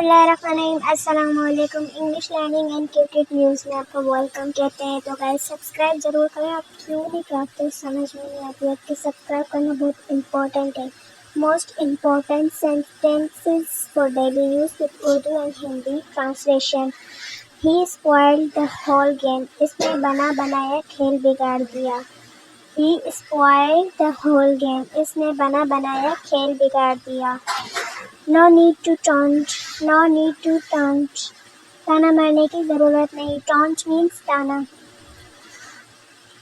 बिस्मिल्लाहिर्रहमानिर्रहीम अस्सलाम वालेकुम। English learning and cricket news में आपको वेलकम कहते हैं। तो गाइस सब्सक्राइब ज़रूर करें। आप क्यों नहीं करते समझ में नहीं आती है कि सब्सक्राइब करना बहुत इम्पोर्टेंट है। Most important sentences for daily use with Urdu and Hindi translation. He spoiled the whole game. इसने बना बनाया खेल बिगाड़ दिया। He spoiled the whole game. इसने बना बनाया खेल बिगाड़ दिया। No need to taunt. No need to taunt. ताना मारने की ज़रूरत नहीं। Taunt means ताना।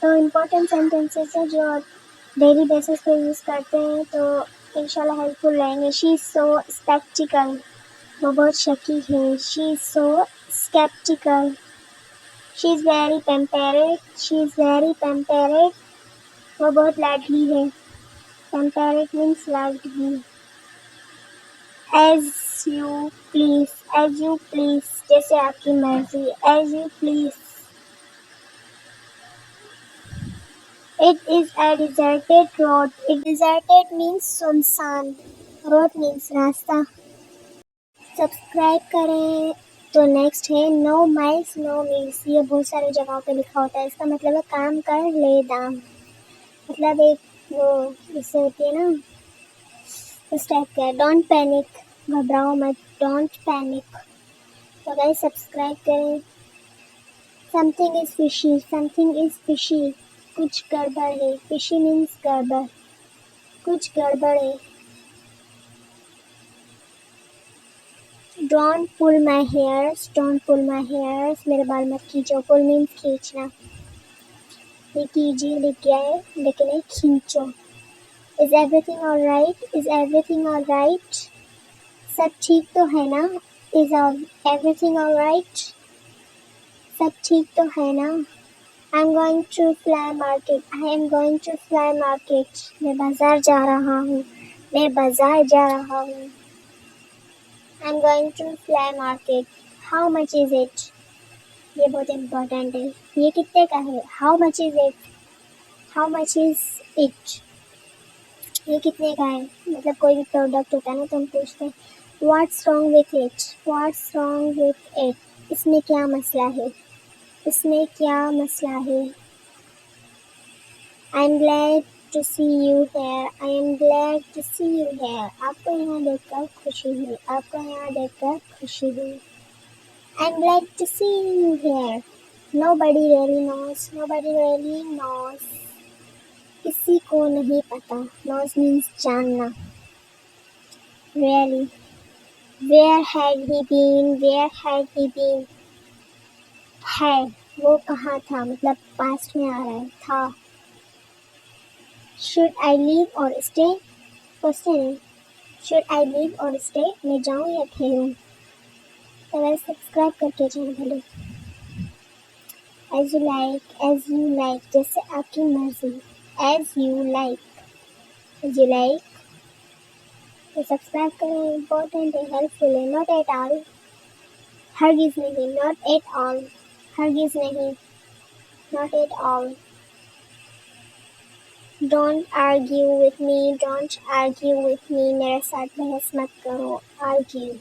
तो इम्पोर्टेंट सेंटेंसेस है जो आप डेली बेसिस पे यूज़ करते हैं तो इंशाल्लाह हेल्पफुल रहेंगे। She is so skeptical. वो बहुत शकी है। She is so skeptical. She is very pampered. She is very pampered. वो बहुत लाडली है। Pampered means Ladli. As you please, as you please, जैसे आपकी मर्जी। As you please. It is a deserted road. Deserted means सुनसान. Road means रास्ता। Subscribe करें। तो नेक्स्ट है no miles no meals। ये बहुत सारी जगहों पे लिखा होता है। इसका मतलब है काम कर ले दाम। मतलब एक वो इससे होती है ना उस टाइप का। Don't panic. घबराओ मत। Don't panic. तो गाइस सब्सक्राइब करें। Something is fishy. Something is fishy. कुछ गड़बड़ है। फिशी मीन्स गड़बड़। कुछ गड़बड़ है। Don't pull my hairs. Don't pull my hairs. मेरे बाल मत खींचो। पुल मीन्स खींचना। ये कीजिए लिख गया है लेकिन ये खींचो। Is everything alright. Is everything alright. सब ठीक तो है ना। Is everything alright. सब ठीक तो है ना। I am going to fly market. I am going to fly market. मैं बाजार जा रहा हूँ। मैं बाजार जा रहा हूँ। I am going to fly market. How much is it? ये बहुत इम्पोर्टेंट है। ये कितने का है? How much is it? How much is it? ये कितने का है? मतलब कोई भी प्रोडक्ट होता है ना तो हम पूछते हैं What's wrong with it? What's wrong with it? इसमें क्या मसला है? इसमें क्या मसला है? I am glad to see you here. I am glad to see you here. आपको यहाँ देखकर खुशी हुई। आपको यहाँ देखकर खुशी हुई। I am glad to see you here. Nobody really knows. Nobody really knows. किसी को नहीं पता। Knows means जानना। Really. Where had he been? Where had he been? Had वो कहाँ था मतलब पास्ट में आ रहा है। था। Should I leave or stay? Question है। Should I leave or stay? मैं जाऊँ या ठहरूँ? तो वैसे सब्सक्राइब करके जाएं भले। As you like, as you like, जैसे आपकी मर्जी। As you like, as you like. तो सब्सक्राइब करें। इम्पोर्टेंट है, हेल्पफुल है। Not at all. हरगिज़ नहीं। Not at all. हरगिज़ नहीं। Not at all. Don't argue with me. Don't argue with me. मेरे साथ बहस मत करो। Argue.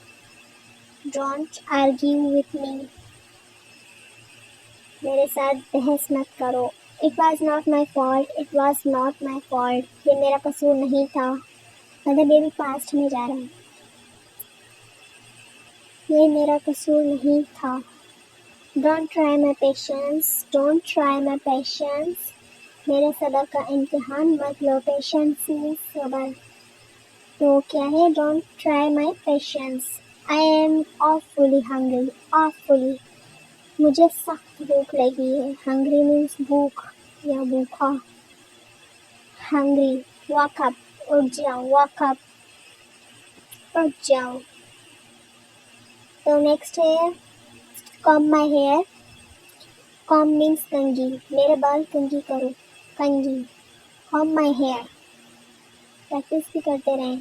Don't argue with me. मेरे साथ बहस मत करो। It was not my fault. It was not my fault. ये मेरा कसूर नहीं था। मतलब ये भी पास्ट में जा रहा है। ये मेरा कसूर नहीं था। Don't try my patience. Don't try my patience. मेरे सब्र का इम्तिहान मत लो। Patience means सब्र। तो क्या है? Don't try my patience. I am awfully hungry. Awfully. मुझे सख्त भूख लगी है। Hungry means भूख या भूखा। Hungry. Wake up. उठ जाओ। Wake up. उठ जाओ। तो नेक्स्ट है comb my hair. Comb means कंघी। मेरे बाल कंघी करो। कंघी। Comb my hair. प्रैक्टिस भी करते रहें।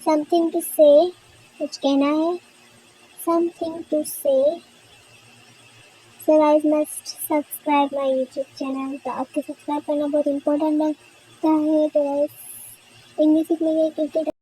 Something to say. कुछ कहना है। Something to say. So guys must subscribe my YouTube channel. तो आपके सब्सक्राइब करना बहुत इम्पोर्टेंट लगता है। तो गाइस इंग्लिश सीखने के क्रिकेट